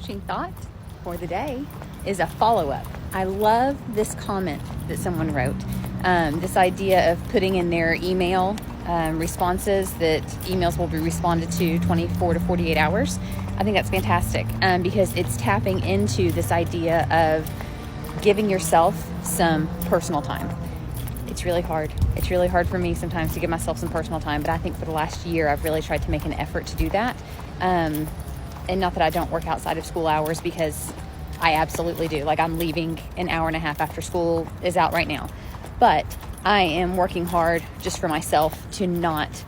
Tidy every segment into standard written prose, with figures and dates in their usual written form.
coaching thought for the day is a follow-up. I love this comment that someone wrote. This idea of putting in their email responses that emails will be responded to 24 to 48 hours. I think that's fantastic because it's tapping into this idea of giving yourself some personal time. It's really hard. It's really hard for me sometimes to give myself some personal time, but I think for the last year I've really tried to make an effort to do that. And not that I don't work outside of school hours, because I absolutely do. Like, I'm leaving an hour and a half after school is out right now. But I am working hard just for myself to not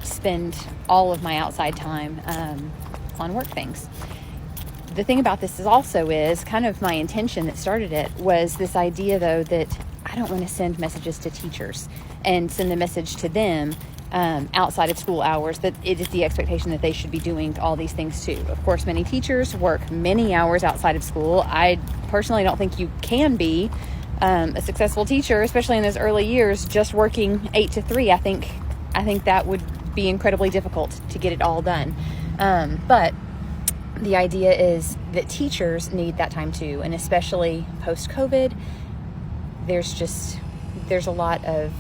spend all of my outside time on work things. The thing about this is kind of my intention that started it was this idea, though, that I don't want to send messages to teachers and send the message to them outside of school hours that it is the expectation that they should be doing all these things too. Of course, many teachers work many hours outside of school. I personally don't think you can be a successful teacher, especially in those early years, just working 8 to 3. I think that would be incredibly difficult to get it all done. But the idea is that teachers need that time too, and especially post-COVID, there's a lot of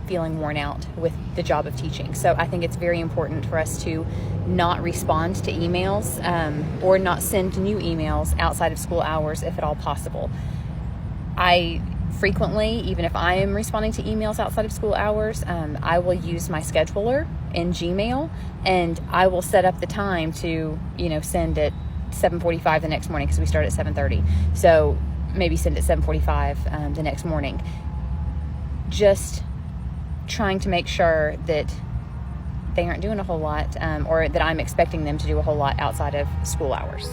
feeling worn out with the job of teaching. So I think it's very important for us to not respond to emails or not send new emails outside of school hours if at all possible. I frequently, even if I am responding to emails outside of school hours, I will use my scheduler in Gmail, and I will set up the time to, send at 7:45 the next morning, because we start at 7:30. So maybe send at 7:45 the next morning. Just trying to make sure that they aren't doing a whole lot, or that I'm expecting them to do a whole lot outside of school hours.